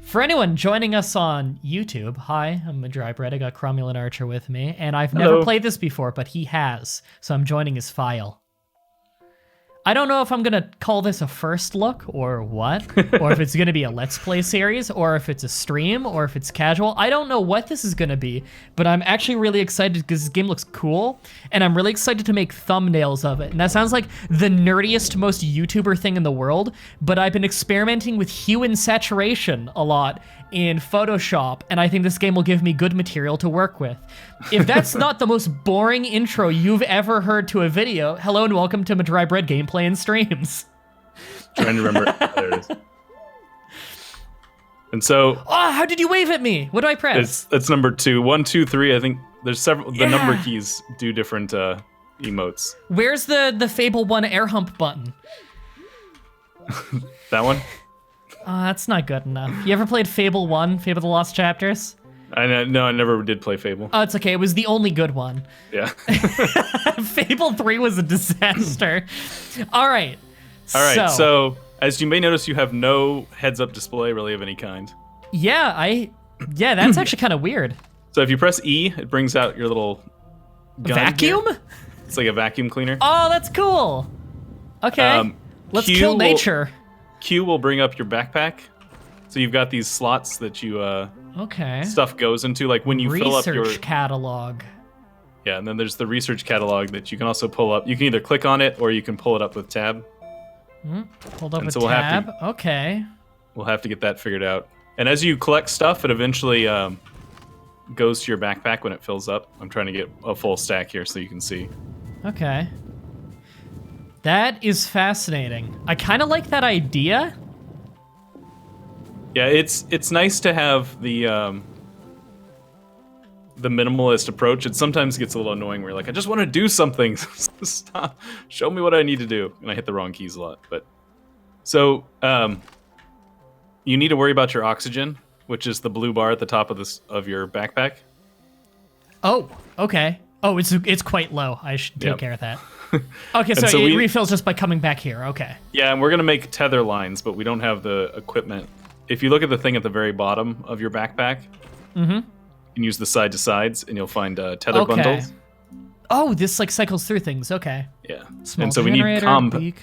For anyone joining us on YouTube, hi, I'm Mah-Dry-Bread. I got Cromulent Archer with me, and I've never played this before, but he has, so I'm joining his file. I don't know if I'm gonna call this a first look or what, or if it's gonna be a Let's Play series, or if it's a stream, or if it's casual. I don't know what this is gonna be, but I'm actually really excited because this game looks cool, and I'm really excited to make thumbnails of it. And that sounds like the nerdiest, most YouTuber thing in the world, but I've been experimenting with hue and saturation a lot in Photoshop, and I think this game will give me good material to work with. If that's not the most boring intro you've ever heard to a video, hello and welcome to Mah-Dry-Bread Gameplay and Streams. Trying to remember. There it is. And so... Oh, how did you wave at me? What do I press? It's number 2. 1, 2, 3, I think there's several... The number keys do different emotes. Where's the Fable 1 air hump button? That one? That's not good enough. You ever played Fable 1, Fable the Lost Chapters? No, I never did play Fable. Oh, it's okay. It was the only good one. Yeah. Fable 3 was a disaster. All right. So as you may notice, you have no heads-up display really of any kind. Yeah, that's actually kind of weird. So if you press E, it brings out your little gun vacuum? Here. It's like a vacuum cleaner. Oh, that's cool. Okay. Let's kill nature. Q will bring up your backpack. So you've got these slots that you stuff goes into, like when you fill up your research catalog. Yeah, and then there's the research catalog that you can also pull up. You can either click on it or you can pull it up with tab. Hold up with tab. Okay. We'll have to get that figured out. And as you collect stuff, it eventually goes to your backpack when it fills up. I'm trying to get a full stack here so you can see. Okay. That is fascinating. I kind of like that idea. Yeah, it's nice to have the minimalist approach. It sometimes gets a little annoying where you're like, I just want to do something. Stop. Show me what I need to do. And I hit the wrong keys a lot. But so you need to worry about your oxygen, which is the blue bar at the top of your backpack. Oh, okay. Oh, it's quite low. I should take care of that. Okay, so it refills just by coming back here. Okay. Yeah, and we're going to make tether lines, but we don't have the equipment. If you look at the thing at the very bottom of your backpack, you can use the side to sides, and you'll find tether bundles. Oh, this like cycles through things. Okay. Yeah. Small and so generator,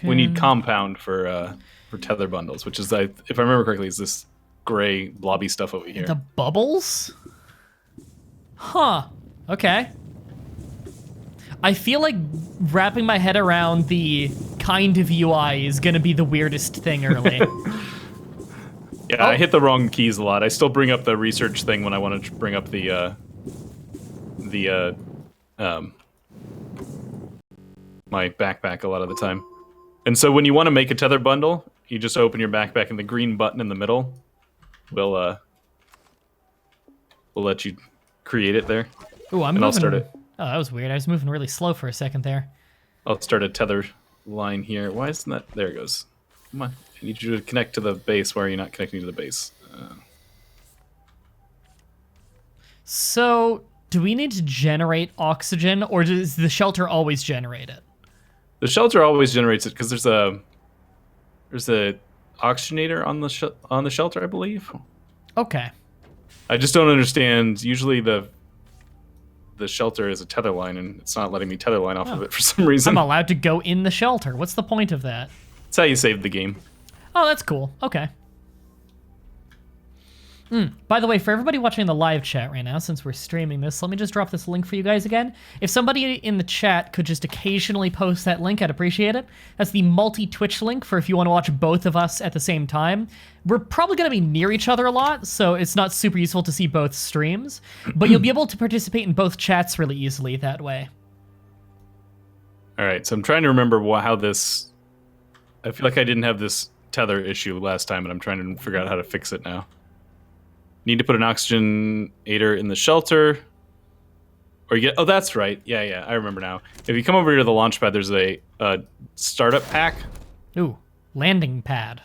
we need compound for tether bundles, which is, if I remember correctly, is this gray blobby stuff over here. The bubbles? Huh. Okay. I feel like wrapping my head around the kind of UI is gonna be the weirdest thing early. Yeah, I hit the wrong keys a lot. I still bring up the research thing when I want to bring up my backpack a lot of the time. And so when you want to make a tether bundle, you just open your backpack and the green button in the middle will let you create it there. Ooh, I'll start it. Oh, that was weird. I was moving really slow for a second there. I'll start a tether line here. Why isn't that? There it goes. Come on. I need you to connect to the base. Why are you not connecting to the base? So, do we need to generate oxygen, or does the shelter always generate it? The shelter always generates it because there's a oxygenator on the shelter, I believe. Okay. I just don't understand. Usually the shelter is a tether line, and it's not letting me tether line off of it for some reason. I'm allowed to go in the shelter. What's the point of that? That's how you save the game. Oh, that's cool. Okay. By the way, for everybody watching the live chat right now, since we're streaming this, let me just drop this link for you guys again. If somebody in the chat could just occasionally post that link, I'd appreciate it. That's the multi-Twitch link for if you want to watch both of us at the same time. We're probably going to be near each other a lot, so it's not super useful to see both streams, but you'll be able to participate in both chats really easily that way. All right, so I'm trying to remember how this... I feel like I didn't have this tether issue last time, and I'm trying to figure out how to fix it now. Need to put an oxygenator in the shelter. Or you get... Oh, that's right. Yeah, I remember now. If you come over here to the launch pad, there's a startup pack. Ooh, landing pad.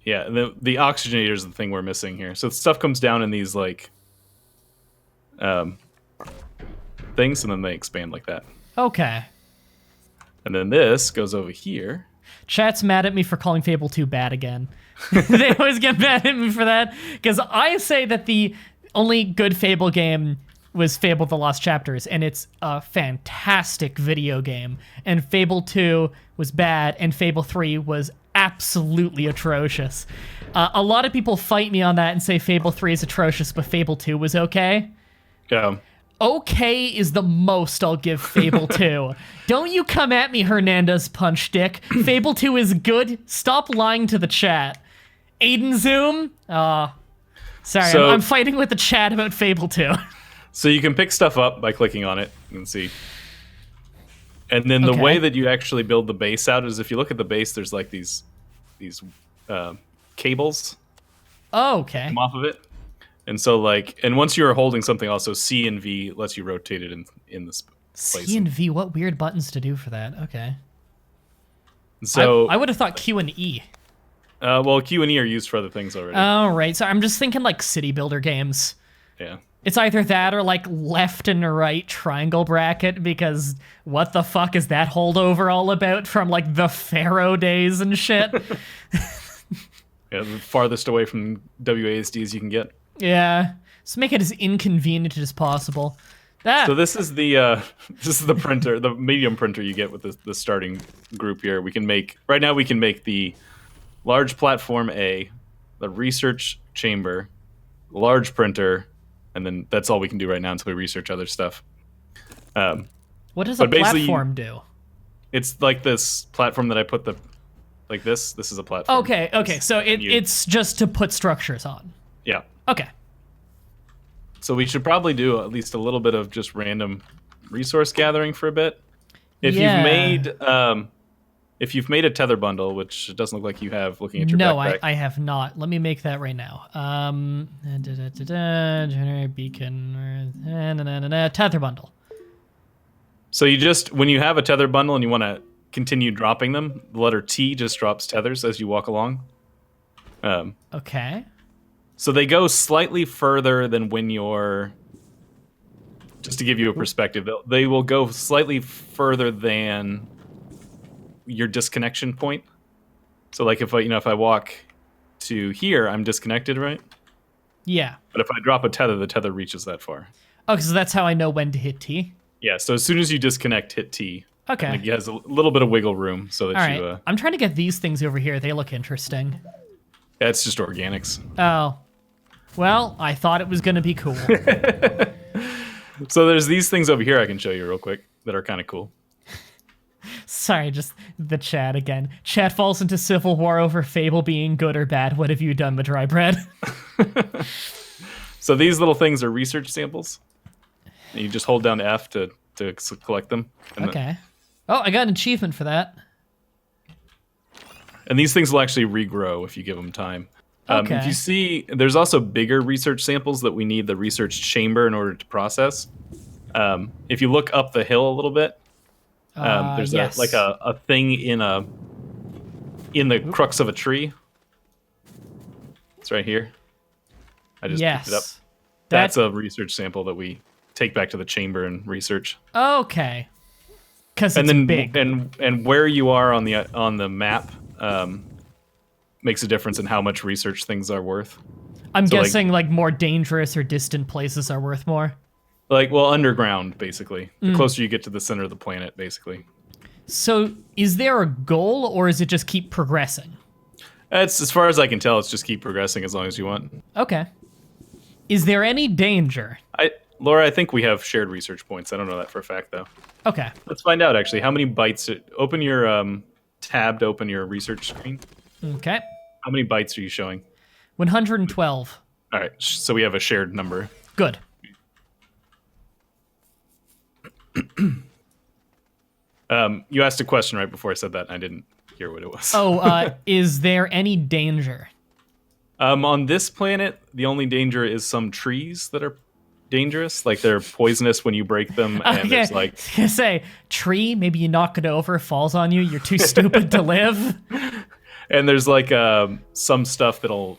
Yeah, the oxygenator is the thing we're missing here. So stuff comes down in these, like, things, and then they expand like that. Okay. And then this goes over here. Chat's mad at me for calling Fable 2 bad again. They always get mad at me for that, because I say that the only good Fable game was Fable The Lost Chapters, and it's a fantastic video game. And Fable 2 was bad, and Fable 3 was absolutely atrocious. A lot of people fight me on that and say Fable 3 is atrocious, but Fable 2 was okay. Yeah. Okay is the most I'll give Fable 2. Don't you come at me, Hernandez Punch Dick. Fable 2 is good. Stop lying to the chat. Aiden Zoom? Sorry, So- I'm fighting with the chat about Fable 2. So you can pick stuff up by clicking on it and see. And then the Okay. way that you actually build the base out is if you look at the base, there's like these cables Oh, okay. come off of it. And so and once you're holding something, also C and V lets you rotate it in this place. C and V, what weird buttons to do for that? Okay. So I would have thought Q and E. well, Q and E are used for other things already. Oh, right. So I'm just thinking like city builder games. Yeah. It's either that or like left and right triangle bracket, because what the fuck is that holdover all about from like the Pharaoh days and shit? Yeah, the farthest away from WASD as you can get. Yeah. So make it as inconvenient as possible. Ah, So this is the printer, the medium printer you get with the starting group here. We can make the large platform A, the research chamber, large printer, and then that's all we can do right now until we research other stuff. what does a but basically platform do? It's like this platform that I put this is a platform. Okay. So it's just to put structures on. Yeah. Okay. So we should probably do at least a little bit of just random resource gathering for a bit. If you've made a tether bundle, which it doesn't look like you have, looking at your backpack. I have not. Let me make that right now. Generate beacon. Tether bundle. So you just, when you have a tether bundle and you want to continue dropping them, the letter T just drops tethers as you walk along. Okay. So they go slightly further than when you're, just to give you a perspective, they will go slightly further than your disconnection point. So like if I walk to here, I'm disconnected, right? Yeah. But if I drop a tether, the tether reaches that far. Okay, so that's how I know when to hit T. Yeah, so as soon as you disconnect, hit T. Okay. And it has a little bit of wiggle room so that All right. I'm trying to get these things over here. They look interesting. Yeah, it's just organics. Oh. Well, I thought it was going to be cool. So there's these things over here I can show you real quick that are kind of cool. Sorry, just the chat again. Chat falls into civil war over Fable being good or bad. What have you done, Mah-Dry-Bread? So these little things are research samples. And you just hold down F to collect them. And Okay. Oh, I got an achievement for that. And these things will actually regrow if you give them time. Okay. If you see, there's also bigger research samples that we need the research chamber in order to process. If you look up the hill a little bit, there's yes. a thing in the crux of a tree. It's right here. I just picked it up. That's a research sample that we take back to the chamber and research. Okay. Because it's big. And where you are on the map makes a difference in how much research things are worth. I'm guessing like more dangerous or distant places are worth more. Underground, basically. The closer you get to the center of the planet, basically. So is there a goal, or is it just keep progressing? It's, as far as I can tell, it's just keep progressing as long as you want. Okay. Is there any danger? Laura, I think we have shared research points. I don't know that for a fact, though. Okay. Let's find out, actually. How many bytes... Open your tab to open your research screen. Okay. How many bytes are you showing? 112. All right, so we have a shared number. Good. You asked a question right before I said that, and I didn't hear what it was. Oh, is there any danger? On this planet, the only danger is some trees that are dangerous. Like, they're poisonous when you break them, and there's like... I was gonna say, tree, maybe you knock it over, falls on you, you're too stupid to live. And there's like some stuff that'll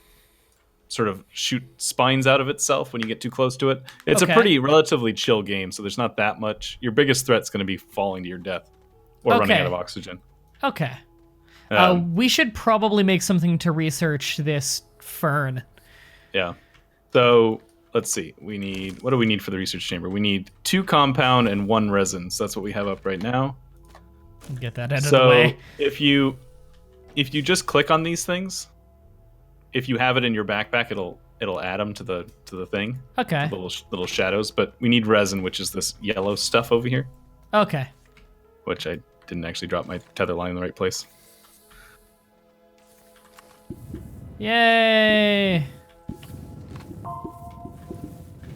sort of shoot spines out of itself when you get too close to it. It's a pretty relatively chill game, so there's not that much. Your biggest threat's going to be falling to your death or running out of oxygen. Okay. We should probably make something to research this fern. Yeah. So let's see. What do we need for the research chamber? We need 2 compound and 1 resin. So that's what we have up right now. Get that out of the way. If you just click on these things, if you have it in your backpack, it'll add them to the thing. Okay. Little shadows, but we need resin, which is this yellow stuff over here. Okay. Which I didn't actually drop my tether line in the right place. Yay!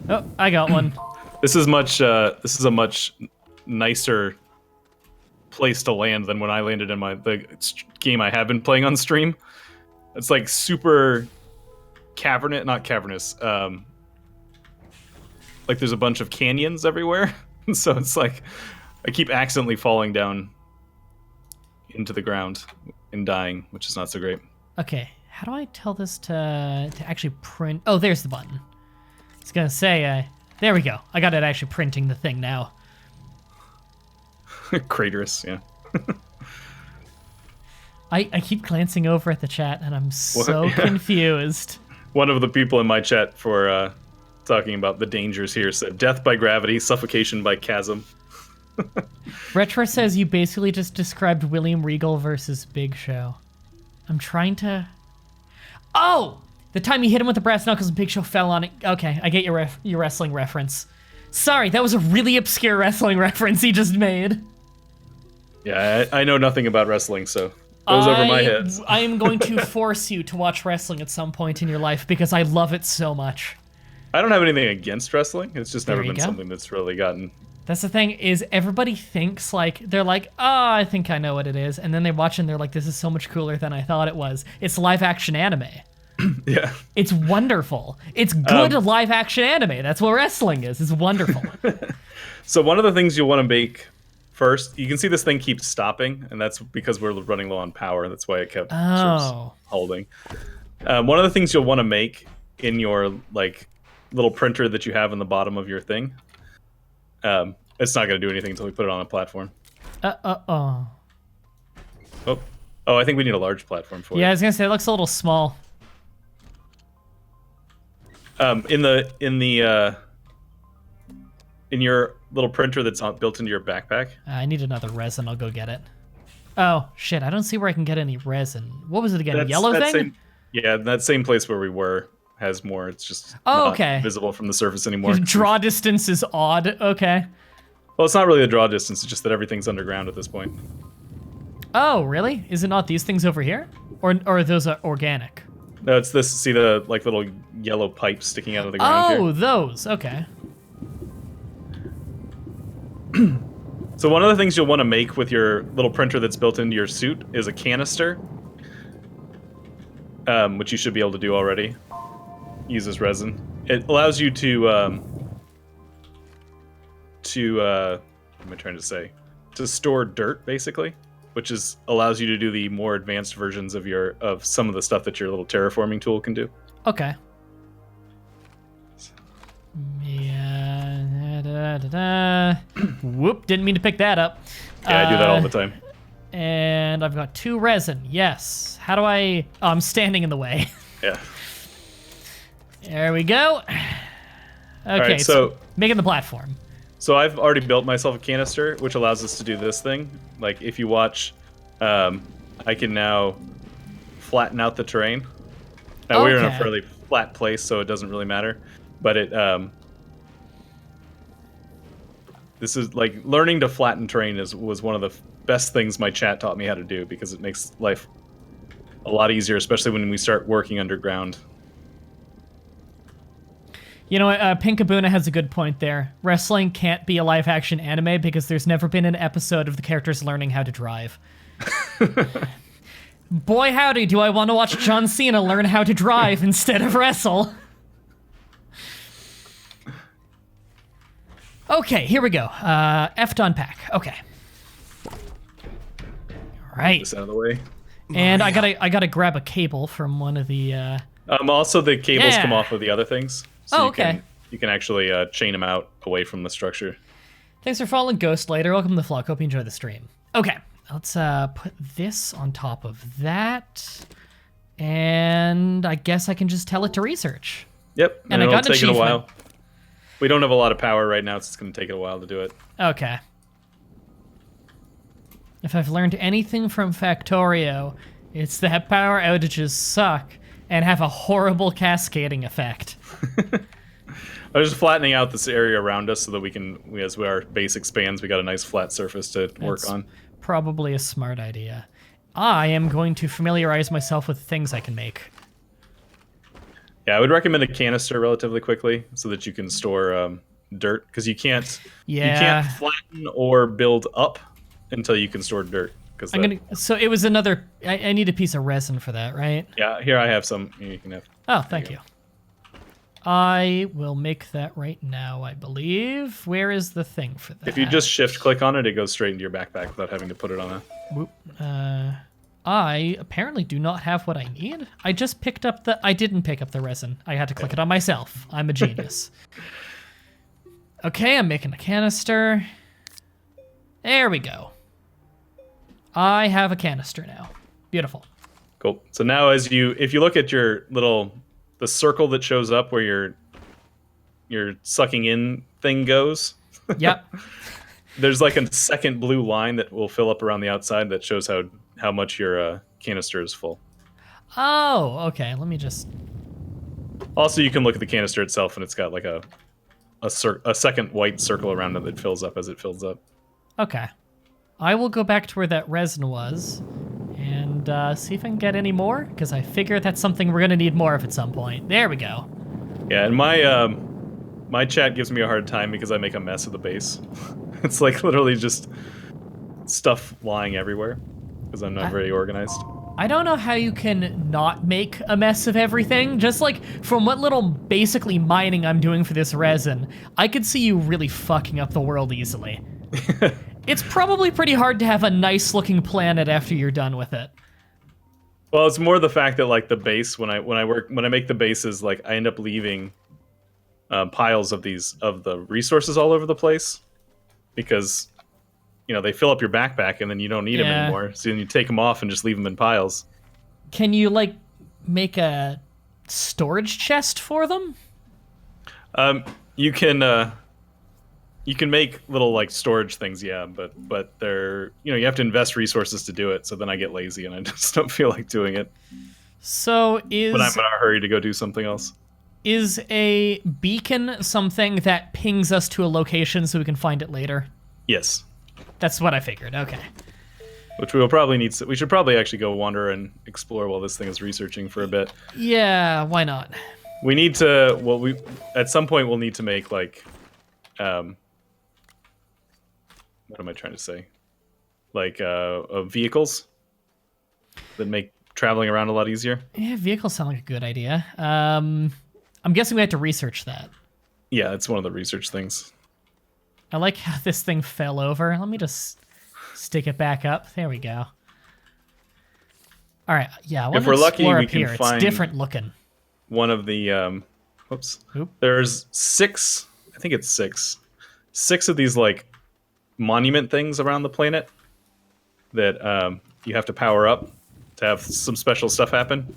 Oh, I got one. This is a much nicer place to land than when I landed in the game I have been playing on stream. It's like super not cavernous. Like there's a bunch of canyons everywhere, so it's like I keep accidentally falling down into the ground and dying, which is not so great. Okay, how do I tell this to actually print? Oh, there's the button. I was gonna say, there we go. I got it actually printing the thing now. Craterous, yeah. I keep glancing over at the chat and I'm so confused. One of the people in my chat for talking about the dangers here said death by gravity, suffocation by chasm. Retro says you basically just described William Regal versus Big Show. I'm trying to... Oh! The time you hit him with the brass knuckles and Big Show fell on it. Okay, I get your wrestling reference. Sorry, that was a really obscure wrestling reference he just made. Yeah, I know nothing about wrestling, so it goes over my head. I am going to force you to watch wrestling at some point in your life because I love it so much. I don't have anything against wrestling. It's just never been something that's really gotten... That's the thing, is everybody thinks, like, they're like, oh, I think I know what it is. And then they watch and they're like, this is so much cooler than I thought it was. It's live-action anime. Yeah. It's wonderful. It's good live-action anime. That's what wrestling is. It's wonderful. So one of the things you'll want to make first, you can see this thing keeps stopping, and that's because we're running low on power. That's why it kept sort of holding. One of the things you'll want to make in your like little printer that you have in the bottom of your thing, it's not going to do anything until we put it on a platform. Oh, I think we need a large platform for it. Yeah, I was going to say, it looks a little small. In your little printer that's built into your backpack. I need another resin. I'll go get it. Oh, shit. I don't see where I can get any resin. What was it again? Yellow thing? That same place where we were has more. It's just not visible from the surface anymore. The draw distance is odd. Okay. Well, it's not really the draw distance. It's just that everything's underground at this point. Oh, really? Is it not these things over here? Or are those organic? No, it's this. See the like little yellow pipes sticking out of the ground here? Oh, those. Okay. So one of the things you'll want to make with your little printer that's built into your suit is a canister, which you should be able to do already. Uses resin. It allows you to what am I trying to say? To store dirt, basically, which allows you to do the more advanced versions of some of the stuff that your little terraforming tool can do. Okay. Whoop, didn't mean to pick that up. Yeah, I do that all the time. And I've got 2 resin. Yes. How do I... Oh, I'm standing in the way. Yeah. There we go. Okay, right, so making the platform. So I've already built myself a canister, which allows us to do this thing. Like, if you watch, I can now flatten out the terrain. Now, we're in a fairly flat place, so it doesn't really matter. But this is like learning to flatten terrain was one of the best things my chat taught me how to do, because it makes life a lot easier, especially when we start working underground. You know, Pinkabuna has a good point there. Wrestling can't be a live-action anime because there's never been an episode of the characters learning how to drive. Boy howdy, do I want to watch John Cena learn how to drive instead of wrestle. Okay, here we go. F to unpack. Okay. All right. This out of the way. And I gotta grab a cable from one of the. Also, the cables come off of the other things. So okay. You can actually chain them out away from the structure. Thanks for following Ghost Later. Welcome to the vlog. Hope you enjoy the stream. Okay. let's put this on top of that. And I guess I can just tell it to research. Yep, and I got an take it a achievement. while. We don't have a lot of power right now, so it's going to take it a while to do it. Okay. If I've learned anything from Factorio, it's that power outages suck and have a horrible cascading effect. I was just flattening out this area around us so that we can, as our base expands, we got a nice flat surface to work on. Probably a smart idea. I am going to familiarize myself with things I can make. Yeah, I would recommend a canister relatively quickly so that you can store dirt, because you can't flatten or build up until you can store dirt. So it was another. I need a piece of resin for that, right? Yeah, here I have some. You can have. Oh, thank you. I will make that right now, I believe. Where is the thing for that? If you just shift click on it, it goes straight into your backpack without having to put it on a... Whoop. I apparently do not have what I need. I just picked up the... I didn't pick up the resin. I had to click it on myself. I'm a genius. Okay, I'm making a canister. There we go. I have a canister now. Beautiful. Cool. So now if you look at your the circle that shows up where your sucking in thing goes. Yep. There's like a second blue line that will fill up around the outside that shows how much your canister is full. Oh, okay. Let me just... Also, you can look at the canister itself, and it's got like a second white circle around it that fills up as it fills up. Okay. I will go back to where that resin was and see if I can get any more, because I figure that's something we're going to need more of at some point. There we go. Yeah, and my chat gives me a hard time because I make a mess of the base. It's like literally just stuff lying everywhere because I'm not very organized. I don't know how you can not make a mess of everything. Just like from what little basically mining I'm doing for this resin, I could see you really fucking up the world easily. It's probably pretty hard to have a nice looking planet after you're done with it. Well, it's more the fact that like the base when I make the bases, like I end up leaving piles of the resources all over the place because they fill up your backpack and then you don't need them anymore. So then you take them off and just leave them in piles. Can you like make a storage chest for them? You can make little like storage things, yeah, but they're you have to invest resources to do it. So then I get lazy and I just don't feel like doing it. So when I'm in a hurry to go do something else. Is a beacon something that pings us to a location so we can find it later? Yes. That's what I figured. Okay. Which we will probably need. We should probably actually go wander and explore while this thing is researching for a bit. Yeah, why not? We need to. Well, at some point we'll need to make like. What am I trying to say? Like vehicles that make traveling around a lot easier. Yeah, vehicles sound like a good idea. I'm guessing we have to research that. Yeah, it's one of the research things. I like how this thing fell over. Let me just stick it back up. There we go. All right, yeah. If we're lucky, we can find it's different looking. One of the whoops. Oop. There's 6. I think it's 6. 6 of these like monument things around the planet that you have to power up to have some special stuff happen.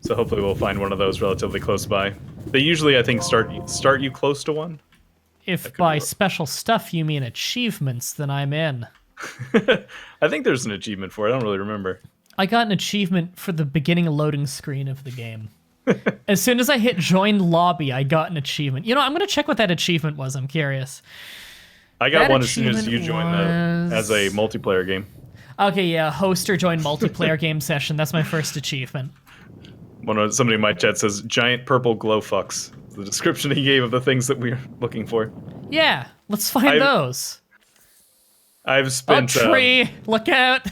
So hopefully we'll find one of those relatively close by. They usually, I think, start you close to one. If by special stuff you mean achievements, then I'm in. I think there's an achievement for it. I don't really remember. I got an achievement for the beginning loading screen of the game. As soon as I hit join lobby, I got an achievement. I'm going to check what that achievement was. I'm curious. I got one as soon as you joined as a multiplayer game. Okay, yeah, host or join multiplayer game session. That's my first achievement. Somebody in my chat says, giant purple glow fucks. The description he gave of the things that we're looking for. Yeah, let's find those. I've spent... A tree! Look out!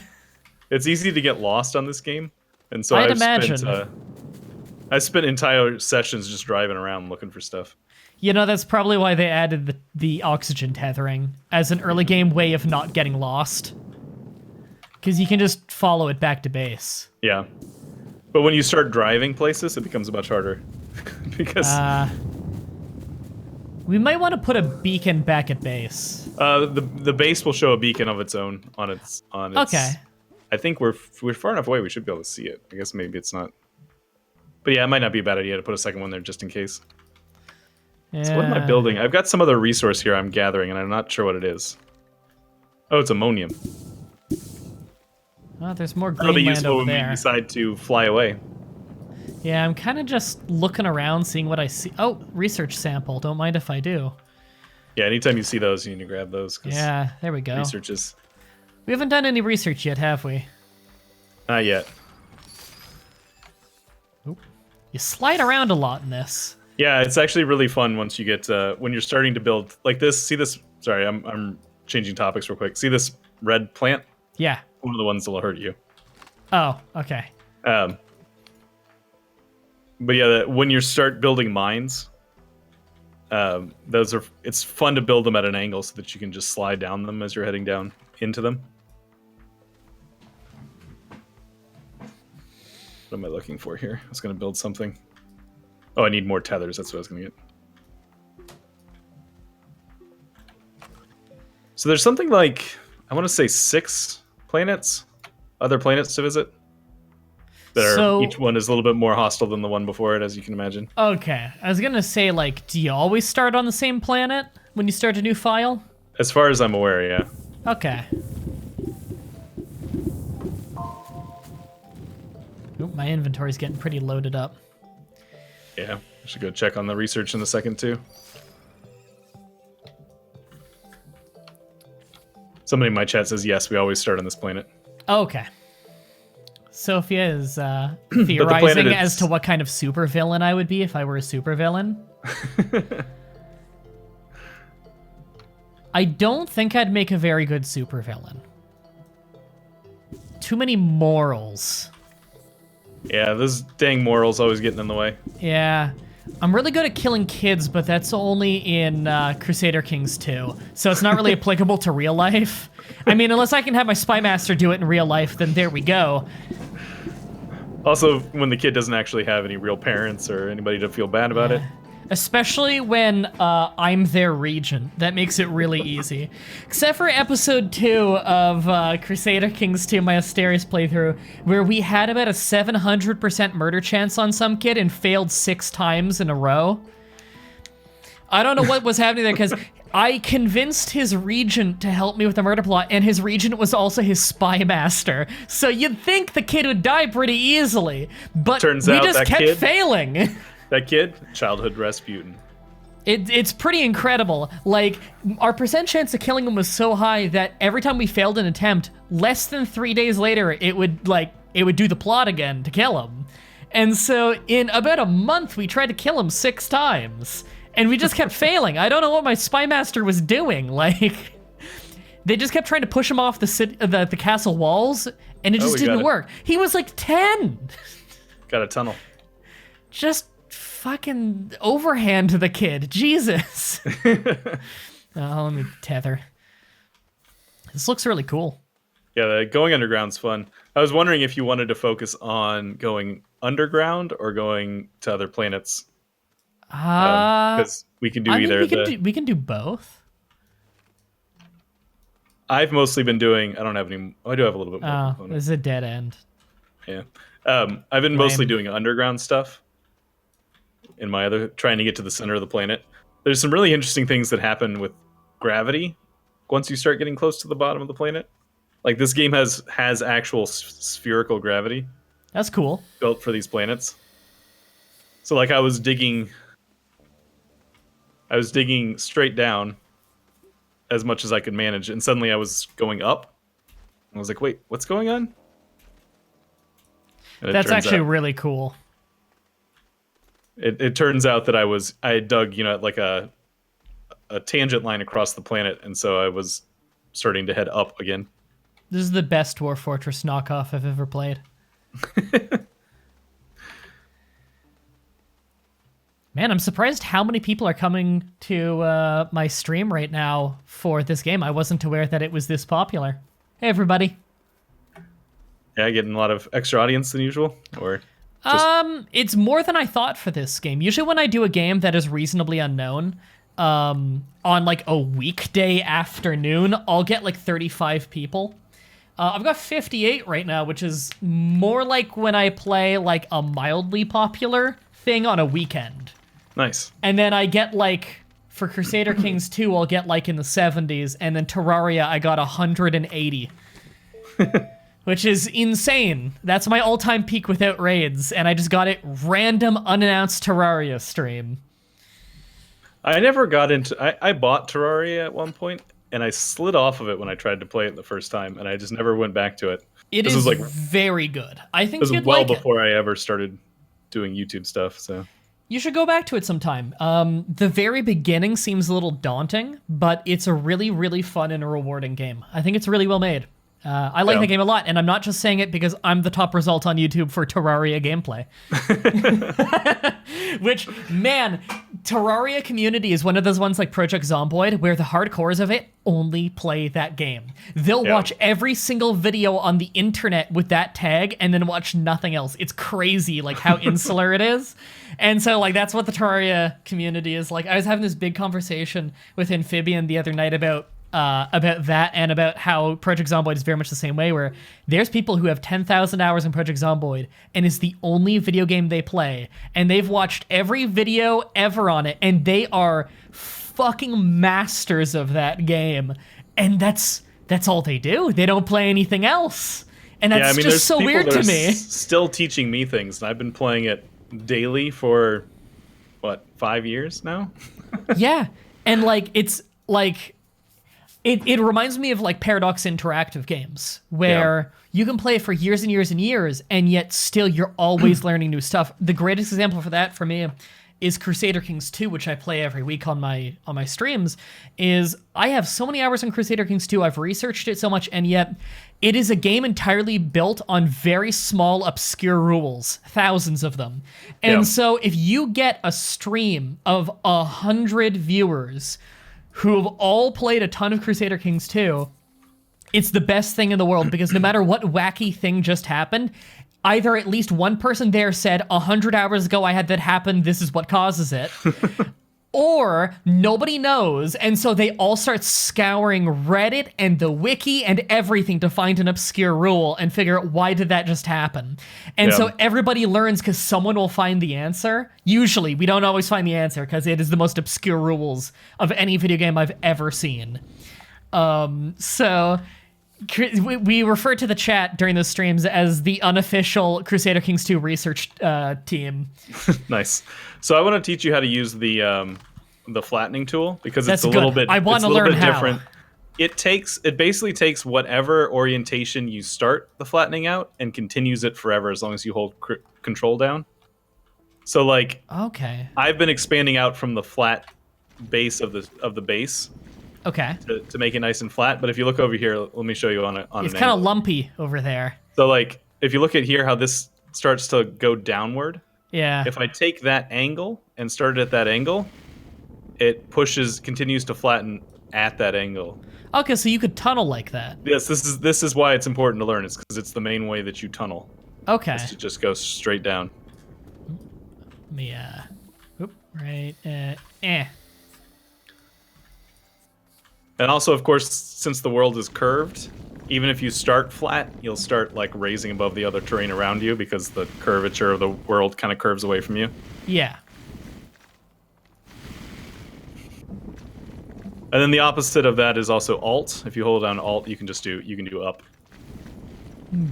It's easy to get lost on this game. And so I'd imagine. I spent entire sessions just driving around looking for stuff. That's probably why they added the oxygen tethering as an early game way of not getting lost. Because you can just follow it back to base. Yeah. But when you start driving places, it becomes much harder. Because We might want to put a beacon back at base. The base will show a beacon of its own on its. Okay. I think we're far enough away. We should be able to see it. I guess maybe it's not. But yeah, it might not be a bad idea to put a second one there just in case. Yeah. So what am I building? I've got some other resource here I'm gathering, and I'm not sure what it is. Oh, it's ammonium. Oh, there's more That'll be green land useful over when we there. decide to fly away. Yeah, I'm kind of just looking around, seeing what I see. Oh, research sample. Don't mind if I do. Yeah, anytime you see those, you need to grab those. Yeah, there we go. Research is... We haven't done any research yet, have we? Not yet. Oop. You slide around a lot in this. Yeah, it's actually really fun once you get when you're starting to build like this. See this? Sorry, I'm changing topics real quick. See this red plant? Yeah. One of the ones that'll hurt you. Oh, okay. But yeah, when you start building mines, it's fun to build them at an angle so that you can just slide down them as you're heading down into them. What am I looking for here? I was going to build something. Oh, I need more tethers. That's what I was going to get. So there's something like, I want to say 6 planets, other planets to visit. Each one is a little bit more hostile than the one before it, as you can imagine. Okay. I was going to say, like, do you always start on the same planet when you start a new file? As far as I'm aware, yeah. Okay. Oop, my inventory's getting pretty loaded up. Yeah, I should go check on the research in a second, too. Somebody in my chat says, yes, we always start on this planet. Okay. Sophia is theorizing as to what kind of supervillain I would be if I were a supervillain. I don't think I'd make a very good supervillain. Too many morals. Yeah, those dang morals always getting in the way. Yeah. I'm really good at killing kids, but that's only in Crusader Kings 2, so it's not really applicable to real life. I mean, unless I can have my Spy Master do it in real life, then there we go. Also, when the kid doesn't actually have any real parents or anybody to feel bad about it. Especially when I'm their regent. That makes it really easy. Except for episode 2 of Crusader Kings 2, my Asterius playthrough, where we had about a 700% murder chance on some kid and failed 6 times in a row. I don't know what was happening there, because I convinced his regent to help me with the murder plot, and his regent was also his spy master. So you'd think the kid would die pretty easily, but we just kept failing. That kid, childhood Rasputin. It's pretty incredible. Like, our percent chance of killing him was so high that every time we failed an attempt, less than 3 days later, it would do the plot again to kill him. And so in about a month, we tried to kill him 6 times. And we just kept failing. I don't know what my spy master was doing. Like, they just kept trying to push him off the castle walls, and it just didn't work. He was like 10. Got a tunnel. Just fucking overhand the kid. Jesus. Let me tether. This looks really cool. Yeah, going underground's fun. I was wondering if you wanted to focus on going underground or going to other planets. Because we can do either. We can do both. I've mostly been doing. I don't have any. Oh, I do have a little bit more. Oh, this is a dead end. Yeah. I've been mostly doing underground stuff. In my trying to get to the center of the planet. There's some really interesting things that happen with gravity once you start getting close to the bottom of the planet. Like, this game has actual spherical gravity. That's cool. Built for these planets. So, like, I was digging straight down as much as I could manage, and suddenly I was going up. I was like, wait, what's going on? That's actually really cool. It turns out that I had dug, like a tangent line across the planet, and so I was starting to head up again. This is the best Dwarf Fortress knockoff I've ever played. Man, I'm surprised how many people are coming to my stream right now for this game. I wasn't aware that it was this popular. Hey, everybody. Yeah, getting a lot of extra audience than usual, or... It's more than I thought for this game. Usually when I do a game that is reasonably unknown, on like a weekday afternoon, I'll get like 35 people. I've got 58 right now, which is more like when I play like a mildly popular thing on a weekend. Nice. And then I get like, for Crusader Kings 2, I'll get like in the 70s, and then Terraria, I got 180. Which is insane. That's my all-time peak without raids, and I just got it random, unannounced Terraria stream. I never got into... I bought Terraria at one point, and I slid off of it when I tried to play it the first time, and I just never went back to it. It is like, very good. I think you'd well like before I ever started doing YouTube stuff, so... You should go back to it sometime. The very beginning seems a little daunting, but it's a really, really fun and a rewarding game. I think it's really well made. I like the game a lot, and I'm not just saying it because I'm the top result on YouTube for Terraria gameplay. Which, man, Terraria community is one of those ones like Project Zomboid where the hardcores of it only play that game. They'll watch every single video on the internet with that tag and then watch nothing else. It's crazy, like, how insular it is. And so, like, that's what the Terraria community is like. I was having this big conversation with Amphibian the other night about that and about how Project Zomboid is very much the same way, where there's people who have 10,000 hours in Project Zomboid and it's the only video game they play, and they've watched every video ever on it, and they are fucking masters of that game, and that's all they do. They don't play anything else, and that's just so weird to me. Still teaching me things, and I've been playing it daily for, what, 5 years now? Yeah, and like it's like... It reminds me of like Paradox Interactive games, where you can play for years and years and years, and yet still you're always learning new stuff. The greatest example for that for me is Crusader Kings 2, which I play every week on my streams. Is I have so many hours in Crusader Kings 2, I've researched it so much, and yet it is a game entirely built on very small, obscure rules, thousands of them. And so if you get a stream of 100 viewers who have all played a ton of Crusader Kings 2, it's the best thing in the world, because no matter what wacky thing just happened, either at least one person there said, 100 hours ago I had that happen, this is what causes it, or nobody knows, and so they all start scouring Reddit and the wiki and everything to find an obscure rule and figure out why did that just happen. And so everybody learns because someone will find the answer. Usually, we don't always find the answer because it is the most obscure rules of any video game I've ever seen. So we refer to the chat during those streams as the unofficial Crusader Kings 2 research team. Nice. So I want to teach you how to use the flattening tool, because it's a little bit different. It basically takes whatever orientation you start the flattening out and continues it forever as long as you hold control down. So like, okay, I've been expanding out from the flat base of the base. Okay. To make it nice and flat, but if you look over here, let me show you on it's kind of lumpy over there. So like, if you look at here, how this starts to go downward. Yeah. If I take that angle and start it at that angle, it continues to flatten at that angle. Okay, so you could tunnel like that. Yes, this is why it's important to learn. It's because it's the main way that you tunnel. Okay. Is to just go straight down. Let me right. And also, of course, since the world is curved, even if you start flat, you'll start like raising above the other terrain around you because the curvature of the world kind of curves away from you. Yeah. And then the opposite of that is also Alt. If you hold down Alt, you can do up.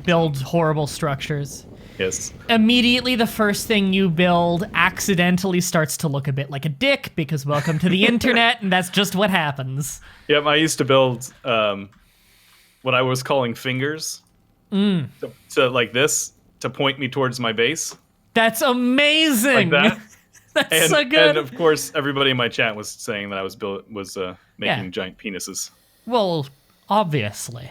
Build horrible structures. Yes. Immediately, the first thing you build accidentally starts to look a bit like a dick, because welcome to the internet, and that's just what happens. Yep, I used to build what I was calling fingers to like this, to point me towards my base. That's amazing! Like that. That's so good. And of course, everybody in my chat was saying that I was making giant penises. Well, obviously.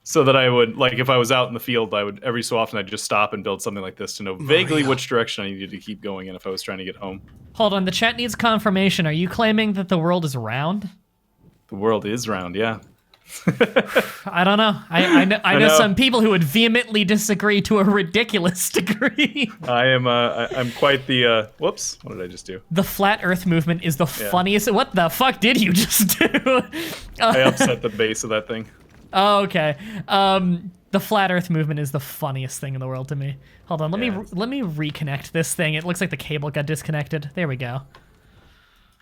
So that I would, like, if I was out in the field, I would, every so often, I'd just stop and build something like this to know vaguely which direction I needed to keep going in if I was trying to get home. Hold on, the chat needs confirmation. Are you claiming that the world is round? The world is round, yeah. I don't know. I know some people who would vehemently disagree to a ridiculous degree. I'm quite the whoops, what did I just do? The flat earth movement is the funniest. What the fuck did you just do? I upset the base of that thing. Oh, okay. The flat earth movement is the funniest thing in the world to me. Hold on, let me reconnect this thing. It looks like the cable got disconnected. There we go.